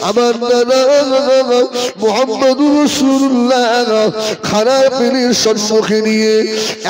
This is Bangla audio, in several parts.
আমার নানা মুহাম্মদুর রাসূলুল্লাহ খানার পেনের সম্মুখে নিয়ে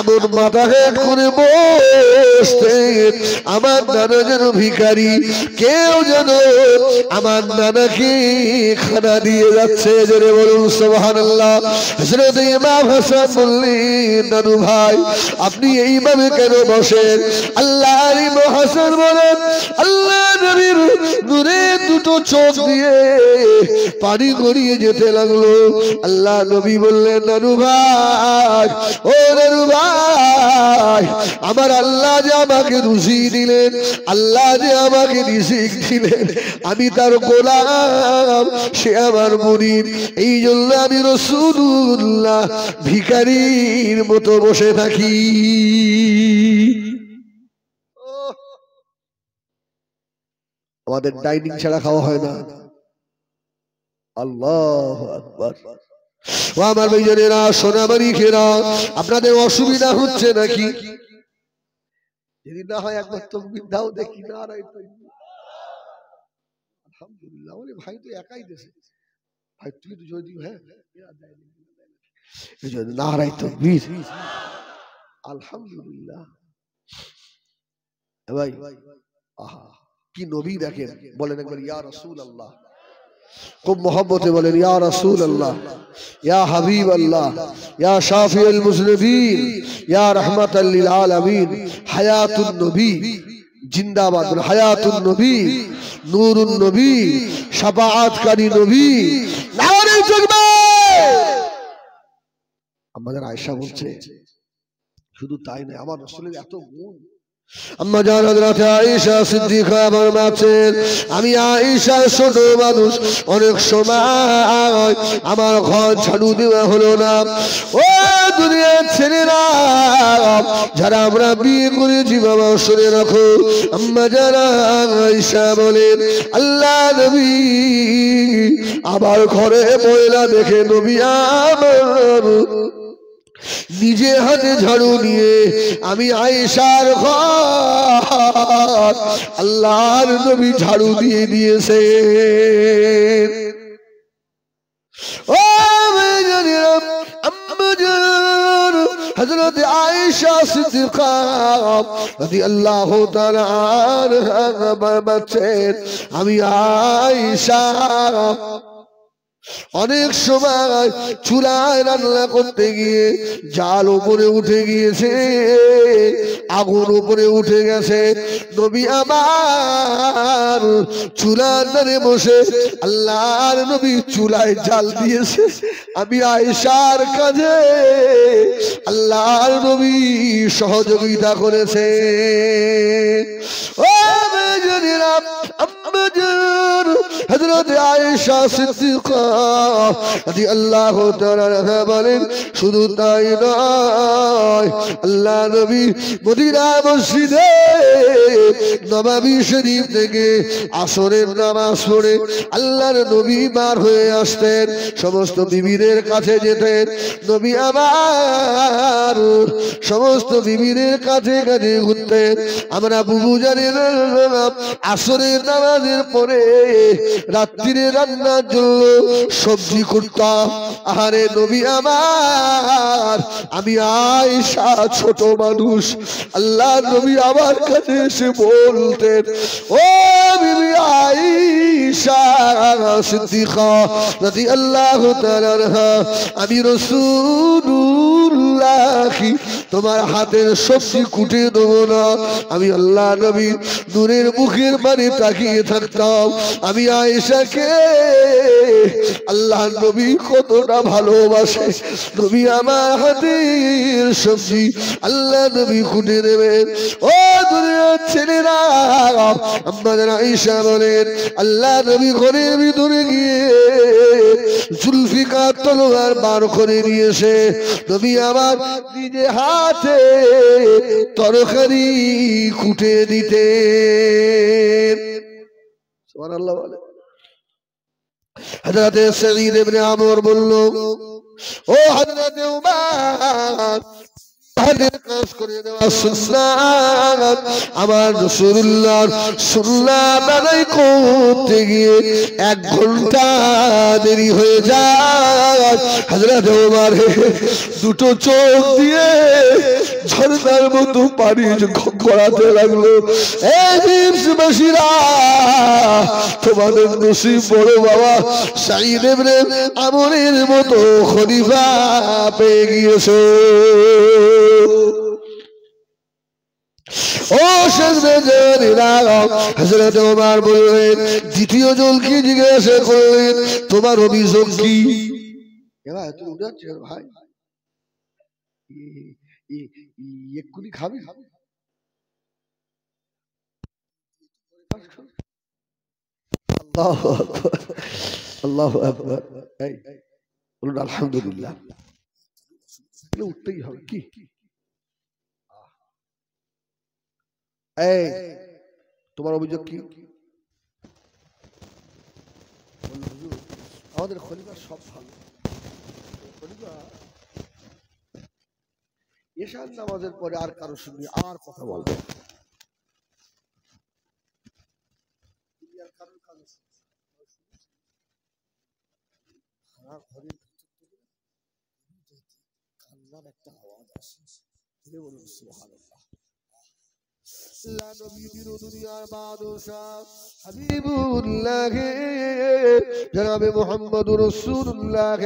এমন মাথা হেঁট করে বসতেন আমার নানা যেন ভিখারি, কেউ যেন আমার নানাকে খানা দিয়ে যাচ্ছে। জোরে বলুন সুবহানাল্লাহ। হযরত ইমাম হাসান বললেন, নানু ভাই আপনি এইভাবে কেন বসেন? আল্লাহর ইমাম হাসান বলেন, আল্লাহ নবীর নূরে দুটো চোখ দিয়ে পানি গড়িয়ে যেতে লাগলো। আল্লাহ নবী বললেন, নানু ভাই, ও নানু ভাই, আমার আল্লাহ যে আমাকে রুজি দিলেন, আল্লাহ যে আমাকে রিজিক দিলেন, আমি তার গোলাম, সে আমার মুরিদ, এই জন্য আমি রাসূলুল্লাহ ভিখারির মতো বসে থাকি। আমাদের ডাইনিং ছাড়া খাওয়া হয় না। আল্লাহু আকবার। ও আমার ভাইজানেরা, সোনামারি খেরা, আপনাদের অসুবিধা হচ্ছে নাকি? যদি না হয় একবার তাকবীর দাও দেখি। নারায়ে তাকবীর। আলহামদুলিল্লাহ। ওরে ভাই তো একাই দেশে, ভাই তুই তো যদি হ্যাঁ নারায়ে তাকবীর। আলহামদুলিল্লাহ। ভাই আহা কি নবী দেখেন, বলেন একবার ইয়া রাসূলুল্লাহ, খুব মোহব্বতে বলেন ইয়া রাসূলুল্লাহ, ইয়া হাবিবাল্লাহ, ইয়া শাফিউল মুজনিবিন, ইয়া রাহমাতাল লিল আলামিন, হায়াতুন নবী জিন্দাবাদ, হায়াতুন নবী, নূরুন নবী, শাফাআতকারী নবী, নারায়ে তাকবীর। আমাদের আয়েশা বলছে, শুধু তাই নয়, আমার রাসূলের এত গুণ। আম্মা জান হযরত আয়েশা সিদ্দিকা ফরমাচ্ছেন, আমি আয়েশা ছোট মানুষ, অনেক সময় আমার ঘর ঝাড়ু দেওয়া হলো না। ও দুনিয়ার ছেলেরা যারা আমরা বিয়ে করেছি বাবা, শুনে রাখো, আম্মা জান আয়েশা বলেন, আল্লাহ নবী আবার ঘরে ময়লা দেখে নবী আমার নিজে হাতে ঝাড়ু নিয়ে আমি আয়েশার ঘর আল্লাহর নবী ঝাড়ু দিয়ে দিয়েছে। ও মেয়েরা, আম্মা জান হযরত আয়েশা সিদ্দিকা রাদিয়াল্লাহু তাআলা আনহা বলেন, আমি আয়েশা অনেক সময় চুলায় রান্না করতে গিয়ে জাল উপরে উঠে গিয়েছে, আগুন উপরে উঠে গেছে, নবী আমার চুলার ধারে বসে আল্লাহর নবী চুলায় জাল দিয়েছে, আমি আয়েশার কাজে আল্লাহর নবী সহযোগিতা করেছে। ও মেয়েরা, আম্মা জান হযরত আয়েশা সিদ্দিকা রাদিয়াল্লাহু তাআলা আনহা বলেন, শুধু তাই নয়, আল্লাহ নবী মদিনা মসজিদে নববী শরীফ থেকে আসরের নামাজ পড়ে আল্লাহর নবী বার হয়ে আসতেন, সমস্ত বিবিদের কাছে যেতেন, নবী আমার সমস্ত বিবিদের কাছে কাছে ঘুরতেন। আমরা বুবু জানি আসরের নামাজের পরে রাত্রিরে রান্নার জন্য সবজি করতাম। আহারে নবী আমার, আমি আয়েশা ছোট মানুষ, আল্লাহ নবী আমার কাছে এসে বলতেন, ও বিবি আয়েশা সিদ্দিকা রাদিয়াল্লাহু তাআলা আনহা, আমি রাসূলুল্লাহ তোমার হাতের সবজি কুটে দেবো না? আমি আল্লাহ নবী নূরের মুখের মানে তাকিয়ে থাকতাম। আমি আয়েশাকে আল্লাহ নবী কতটা ভালোবাসে, নবী আমার হাতের সবজি আল্লাহ নবী কুটে দেবেন। ও দুনিয়ার ছেলেরা, আমাদের আয়েশা বলেন, আল্লাহ নবী ঘরের ভিতরে গিয়ে জুলফিকার তলোয়ার বার করে নিয়েছে, নবী আমার নিজে হাতে তরকারি কুটে দিতেন। সুবহানাল্লাহ বলে। হযরত সাঈদ ইবনে আমর বলল, ও হযরত উমর জিহাদের কাজ করে দেওয়া সুন্নাত আমার রাসূলুল্লাহর সুন্নাত আদায় করতে গিয়ে 1 ঘন্টা দেরি হয়ে যায় হযরত ওমর দুটো চোখ দিয়ে ঝর্ণার মতো পানি গড়াতে লাগলো এই হিমসবাসীরা তোমাদের নসিব বড় বাবা সাঈদ ইবনে আমরের মতো খলিফা পেয়ে গিয়েছো ও সাজদারিরা হযরত ওমর বললেন দ্বিতীয় জনকে জিজ্ঞাসা করলেন তোমার অভিযোগ কি এরা এত উড়াচ্ছে ভাই এক্ষুনি খাবে আল্লাহু আকবার আল্লাহু আকবার এই বলুন আলহামদুলিল্লাহ উঠতেই হবে কি এই তোমার অভিযোগ কি আমাদের খলিফা সব ভালো খলিফা এশার নামাজের পরে আর কারো সঙ্গে আর কথা বলবে একটা আওয়াজ আসে বলুন সুবহানাল্লাহ হাবিবুল্লাহ জনাবে মুহাম্মদুর রাসূলুল্লাহ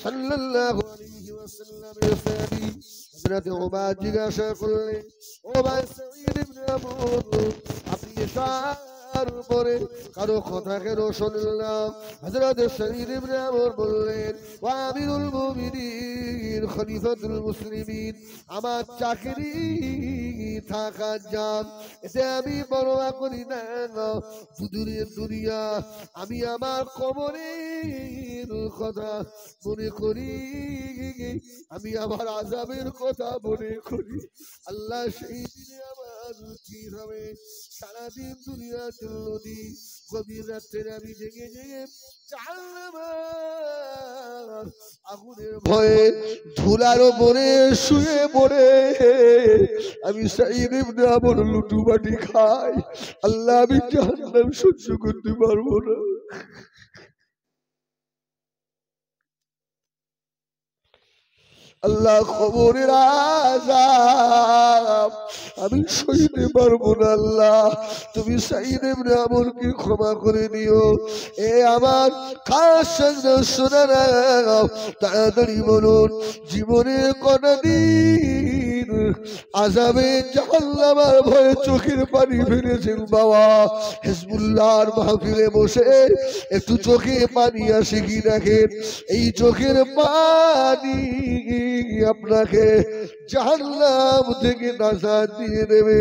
সাল্লাল্লাহু আলাইহি ওয়াসাল্লামের সাহাবী হযরত ওমর জিজ্ঞাসা করলেন ও ভাই সাঈদ ইবনে আমর আপনি এশার পরে কারো কথা কেন শুনলাম হযরত সাঈদ ইবনে আমর বললেন ওয়া আমিরুল মুমিনিন খলিফাতুল মুসলিমিন আমার চাকরি থাকা যান এতে আমি পরোয়া করি না দুদুরের দুনিয়া আমি আমার কবরের কথা মনে করি আমি আমার আযাবের কথা মনে করি আল্লাহ সেই দিনে আমার কি হবে সারাদিন দুনিয়া চললি গভীর রাত্রে আমি জেগে জেগে জাহান্নামের আগুনের ভয়ে ধুলার উপরে শুয়ে পড়ে আমি সাঈদ ইবনে আমর লুটুবাটি খাই আল্লাহ আমি জাহান্নাম সহ্য করতে পারবো না আল্লাহ কবরের আযাব আমি সইতে পারবো না আল্লাহ তুমি সাঈদ ইবনে আমরকে ক্ষমা করে দিও এ আমার খাস শোনা নাও তাড়াতাড়ি বলুন জীবনে কটা দিন আযাবে জাহান্নামের ভয়ে চোখের পানি ফেলেছেন বাবা হিজবুল্লাহর মাহফিলে বসে একটু চোখে পানি আসে কি দেখেন এই চোখের পানি আপনাকে জাহান্নাম থেকে নাজাত দিয়ে দেবে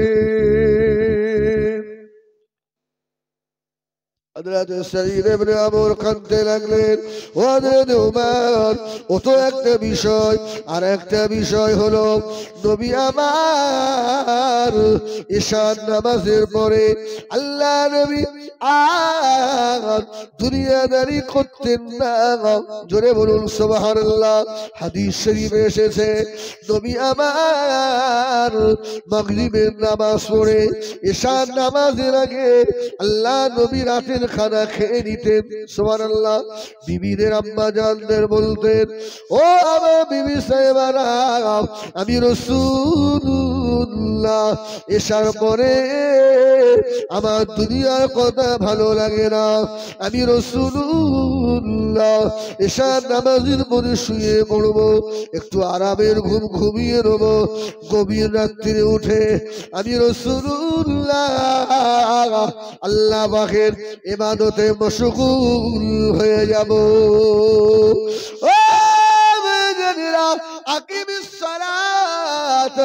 হযরত সাঈদ ইবনে আমর কাঁদতে লাগলেন ও হযরত ওমর ও তো একটা বিষয় আর একটা বিষয় হলো নবী আমার ইশার নামাজের পরে আল্লাহ নবী আর দুনিয়াদারি করতেন না জোরে বলুন সুবহানাল্লাহ হাদিস শরীফে এসেছে নবী আমার মাগরিবের নামাজ পড়ে ইশার নামাজের আগে আল্লাহ নবী রাতের খানা খেয়ে নিতেন সুবহানাল্লাহ বিবিদের আম্মা জানদের বলতেন ও আমার বিবি সাহেবারা আমি রাসূলুল্লাহ ইশার পরে আমার দুনিয়ার কথা ভালো লাগে না আমি রাসূলুল্লাহ ইশার নামাজের পরে শুয়ে পড়বো একটু আরামের ঘুম ঘুমিয়ে নেব গভীর রাত্রে উঠে আমি রাসূলুল্লাহ আল্লাহ পাকের ইবাদতে মশগুল হয়ে যাব ও বেজনিরা আকিমিস সালাত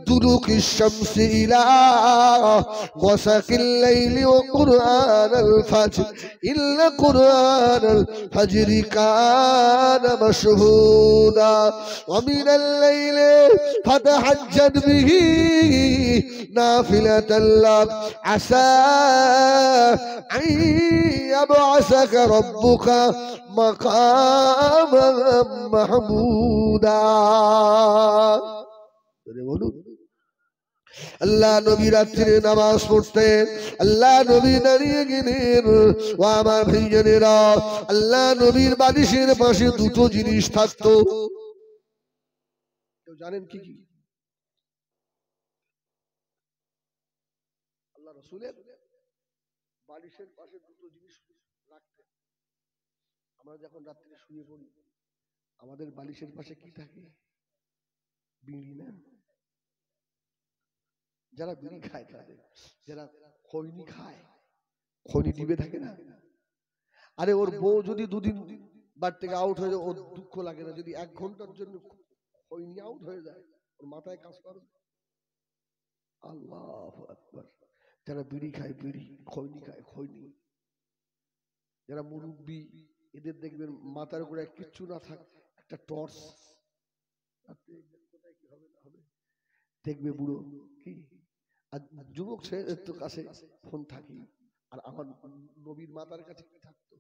দুরুকিশ শামসি ইলা ওয়াসাকিল লাইলি ওয়া কুরআনাল ফাজর ইল্লা কুরআনাল ফাজরি কানা মাশহুদা ওয়া মিনাল লাইলি ফাতাহাজ্জাদ বিহি নাফিলাতাল লাক আসা আন ইয়াবআসাকা রাব্বুকা মাকামান মাহমুদা বলুন। আল্লাহ নবী রাত্রে নামাজ পড়তেন, আল্লাহ নবী দাঁড়িয়ে গেলেন। ও আমার ভাইজানেরা, আল্লাহ নবীর বালিশের পাশে দুটো জিনিস থাকতো। কেউ জানেন কি কি? আল্লাহ রাসূলের বালিশের পাশে দুটো জিনিস রাখতেন। আমরা যখন রাত্রে শুয়ে পড়ি, আমাদের বালিশের পাশে কি থাকে? বিড়ি না? যারা বিড়ি খায় তাদের, যারা খৈনি খায়, খৈনি টিপে থাকে না? আরে ওর বউ যদি দুদিন বাড়ি থেকে আউট হয়ে যায়, ওর দুঃখ লাগে না? যদি 1 ঘন্টার জন্য খৈনি আউট হয়ে যায়, ওর মাথায় কাজ করে? আল্লাহু আকবার। যারা বিড়ি খায় বিড়ি, খৈনি খায় খৈনি, যারা মুরব্বী, এদের দেখবেন মাথার উপরে কিচ্ছু না থাক, একটা টর্চ, দেখবে বুড়ো কি। আর যুবক ছেলেদের তো কাছে ফোন থাকি, আর আমার নবীর মাতার কাছে কি থাকতো?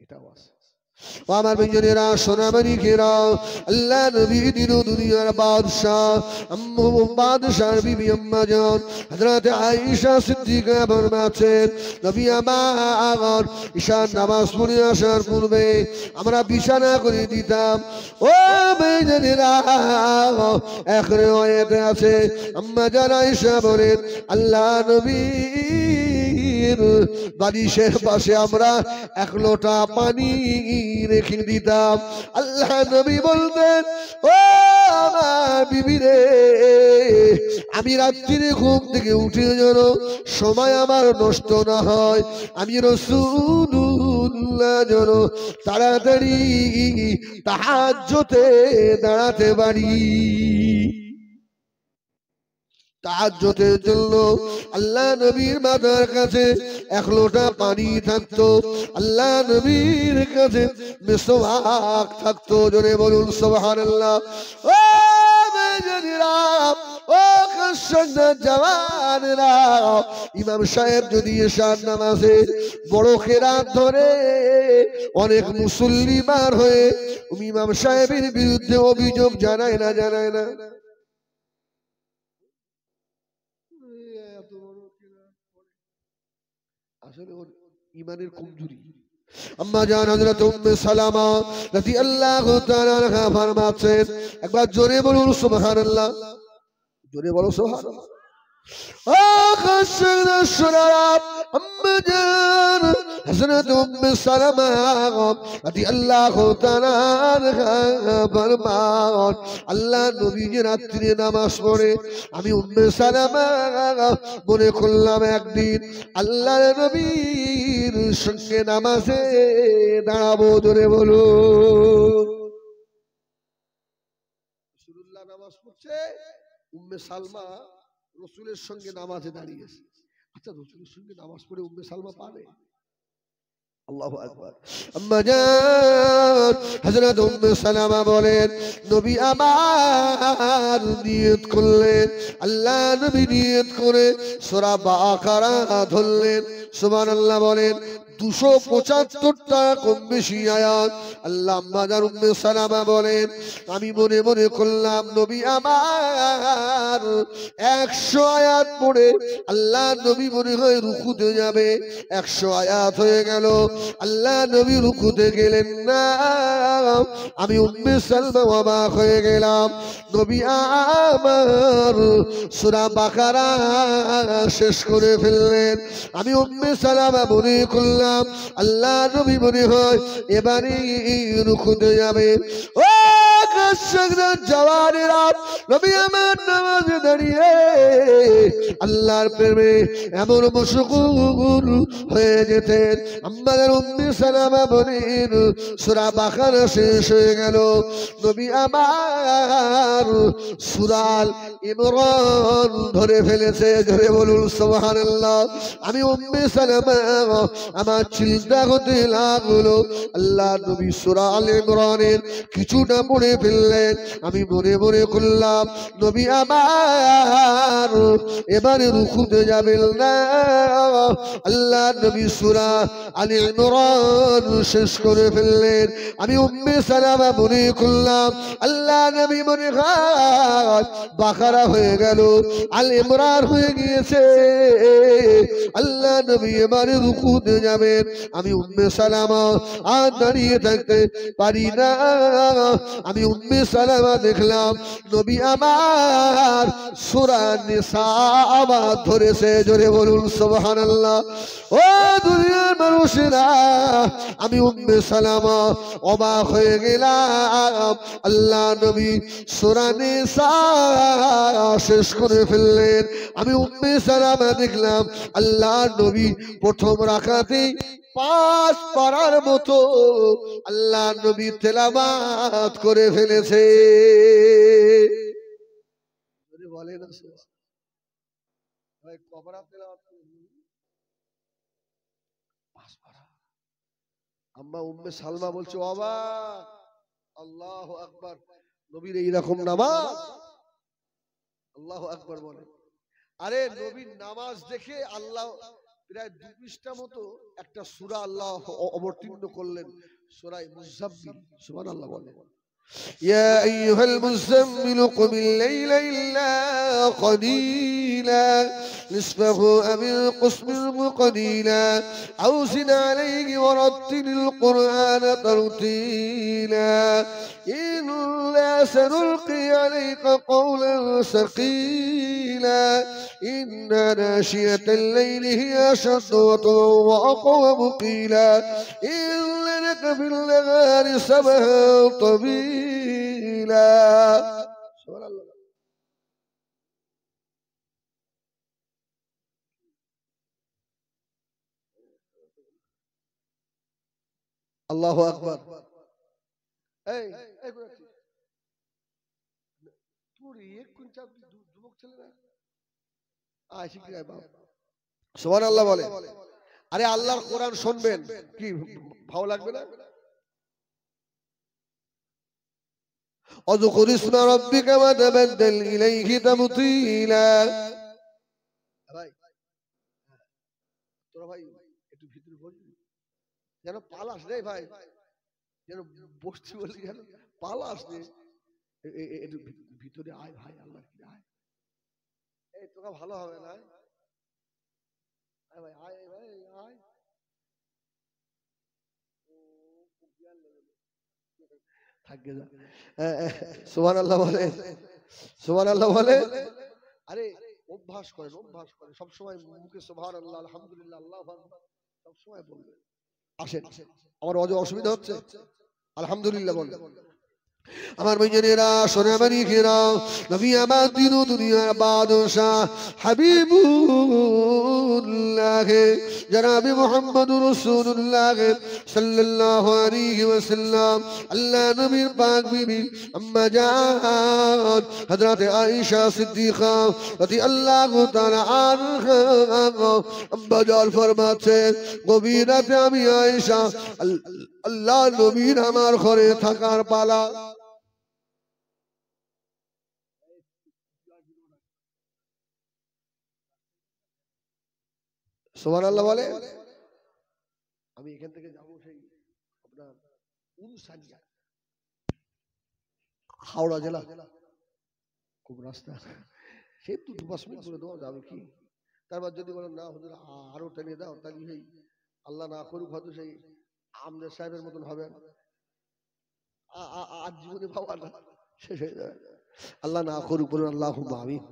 এটাও আছে। ও আমার ভাইজানেরা, সোনামণি ঘেরা, আল্লাহ নবী দিন দুনিয়ার বাদশাহ, আম্মু বাদশার বিবি আম্মা জান হযরত আয়েশা সিদ্দিকা ফরমাচ্ছেন, নবী আমার ঈশার নামাজ পড়ে আসার পূর্বে আমরা বিছানা করে দিতাম। ও ভাইজানেরা, এক riwayate আছে, আম্মা জান আয়েশা বলেন, আল্লাহ নবীর বালিশের পাশে আমরা 1 লোটা পানি রেখে দিতাম। আল্লাহ নবী বলতেন, ও আমার বিবি রে, আমি রাত্রিরে ঘুম থেকে উঠে যেন সময় আমার নষ্ট না হয়, আমি রাসূলুল্লাহ যেন তাড়াতাড়ি তাহাজ্জুদে দাঁড়াতে পারি। তাহাজ্জুদের জন্য আল্লাহ নবীর মাথার কাছে 1 লোটা পানি থাকতো, আল্লাহ নবীর কাছে মিসওয়াক থাকতো। জোরে বলুন সুবহানাল্লাহ। ও মেজদিরা, ও কৃষ্ণ জওয়ানরা, ইমাম সাহেব যদি এশার নামাজে বড় কেরাত ধরে অনেক মুসল্লি বার হয়ে ইমাম সাহেবের বিরুদ্ধে অভিযোগ জানায় না? জানায় না? আসলে ওর ঈমানের কমজোরি। আম্মা জান হযরত উম্মে সালামা রাদিয়াল্লাহু তাআলা আনহা ফরমাচ্ছেন, একবার জোরে বলুন সুবহানাল্লাহ, জোরে বলো সুবহানাল্লাহ। আম্মা জান হযরত উম্মে সালামা রাদিয়াল্লাহু তাআলা আনহা ফরমান, আল্লাহ নবী যে রাত্রে নামাজ পড়ে, আমি উম্মে সালামা মনে করলাম একদিন আল্লাহ নবীর সঙ্গে নামাজে দাঁড়াবো। জোরে বলুন। রাসূলুল্লাহ নামাজ পড়ছে, উম্মে সালমা রাসূলের সঙ্গে নামাজে দাঁড়িয়েছে। আচ্ছা, রাসূলের সঙ্গে নামাজ পড়ে উম্মে সালমা পারে? আল্লাহু আকবার। আম্মা জান হযরত উম্মে সালামা বলেন, নবী আমার নিয়ত করলেন, আল্লাহ নবী নিয়ত করে সূরা বাকারা ধরলেন। সুবহানাল্লাহ বলেন। 275টা কম বেশি আয়াত। আল্লাহ আম্মা জান উম্মে সালামা বলেন, আমি মনে মনে করলাম নবী আমার 100 আয়াত পড়ে আল্লাহ নবী মনে হয় রুকুতে যাবে। 100 আয়াত হয়ে গেল, আল্লাহ নবী রুকুতে গেলেন না। আমি উম্মে সালমা অবাক হয়ে গেলাম। নবী আমার সূরা বাকারা শেষ করে ফেললেন। আমি উম্মে সালামা মনে করলাম আল্লাহ নবী মনে হয় এবারে রুকুতে যাবে। ও জওয়ানেরা, নবী আমার নামাজে দাঁড়িয়ে আল্লাহর প্রেমে এমন মশগুল হয়ে যেতেন। আমাদের উম্মে সালামা বলেন, সূরা বাকারা শেষ হয়ে গেল, নবী আমার সূরা ইমরান ধরে ফেলেছে। জোরে বলুন সুবহানাল্লাহ। আমি উম্মে সালামা আমার চিন্তা হতে লাগলো, আল্লাহ নবী সূরা আল ইমরানের কিছুটা পড়ে ফেলে ফেললেন। আমি মনে মনে করলাম নবী আমার এবারে রুকুতে যাবেন না। আল্লাহ নবী সূরা আলে ইমরান শেষ করে ফেললেন। আমি উম্মে সালামা মনে করলাম আল্লাহ নবী মনে হয় বাকারা হয়ে গেল, আলে ইমরান হয়ে গিয়েছে, আল্লাহ নবী এবারে রুকুতে যাবেন। আমি উম্মে সালামা আর দাঁড়িয়ে থাকতে পারি না। আমি উম্মে সালামা দেখলাম নবী আমার সূরা নিসা আবার ধরেছে। জোরে বলুন সুবহানাল্লাহ। ও দুনিয়ার মানুষেরা, আমি উম্মে সালামা অবাক হয়ে গেলাম। আল্লাহ নবী সূরা নিসা শেষ করে ফেললেন। আমি উম্মে সালামা দেখলাম আল্লাহ নবী প্রথম রাকাতেই 5 পারার মতো আল্লাহ নবী তেলাওয়াত করে ফেলেছে। বলে না ভাই কবরা তেলাওয়াত আম্মা উম্মে সালমা বলছে অবাক, আল্লাহু আকবার, নবীর এইরকম নামাজ। আল্লাহু আকবার বলে। আরে নবীর নামাজ দেখে আল্লাহ প্রায় 2 পৃষ্ঠা মতো একটা সূরা আল্লাহ অবতীর্ণ করলেন, সূরা মুজাম্মিল। সুবহানাল্লাহ বলে। يا أيها المزمل قم الليل إلا قليلا نصفه أو انقص منه قليلا أو زد عليه ورتل القرآن ترتيلا إنا سنلقي عليك قولا ثقيلا إن ناشئة الليل هي أشد وطئا وأقوم قيلا إن لك في النهار سبحا طويلا. আল্লাহু আকবার। এই তোর এক কোনটা যুবক ছেলে না আশিক রে বাবা, সুবহানাল্লাহ বলে। আরে আল্লাহর কোরআন শুনবেন কি ভালো লাগবে না? اذكر اسم ربك وتبتل إليه تبتيلا. ভাই তোরা ভাই একটু ভিতরে বসবি যেন পালাস রে ভাই, যেন বসছি বলি যেন পালাস রে। একটু ভিতরে আয় ভাই, আল্লাহ কি আয়। এই তোরা ভালো হবে না? আয় ভাই আয় ভাই আয়। থাকবে না। সুবহানাল্লাহ বলে, সুবহানাল্লাহ বলে। আরে অভ্যাস করেন, অভ্যাস করেন সব সময় মুখে সুবহানাল্লাহ আলহামদুলিল্লাহ আল্লাহু আকবার সব সময় বলবেন। আসেন, আমার অসুবিধা হচ্ছে? আলহামদুলিল্লাহ বলেন। আমার ভাইজানেরা, সোনামানিকেরা, নবী আমার দিন ও দুনিয়ার বাদশাহ হাবিবুল্লাহ জনাবে মুহাম্মদুর রাসূলুল্লাহ সাল্লাল্লাহু আলাইহি ওয়াসাল্লাম আল্লাহ নবীর পাক বিবি আম্মা জান হযরত আয়েশা সিদ্দিকা রাদিয়াল্লাহু তাআলা আনহা আম্মা জান ফরমাচ্ছেন, গভীর রাতে আমি আয়েশা আল্লাহ নবীর আমার ঘরে থাকার পালা। সুবহানাল্লাহ বলে। আমি এখান থেকে যাব সেই আপনার উনসারিয়া হাওড়া জেলা, খুব রাস্তা, সেই 2-5 মিনিট করে দেওয়া যাবে কি? তারপর যদি বলেন না হুজুর আরো টেনে দাও, তাহলে সেই আল্লাহ না করুক হয়তো সেই আমদের সাহেবের মতন হবে, আজ জীবনে পাওয়া না, শেষ হয়ে যাবে। আল্লাহ না করুক, বলুন আল্লাহুম্মা আমিন।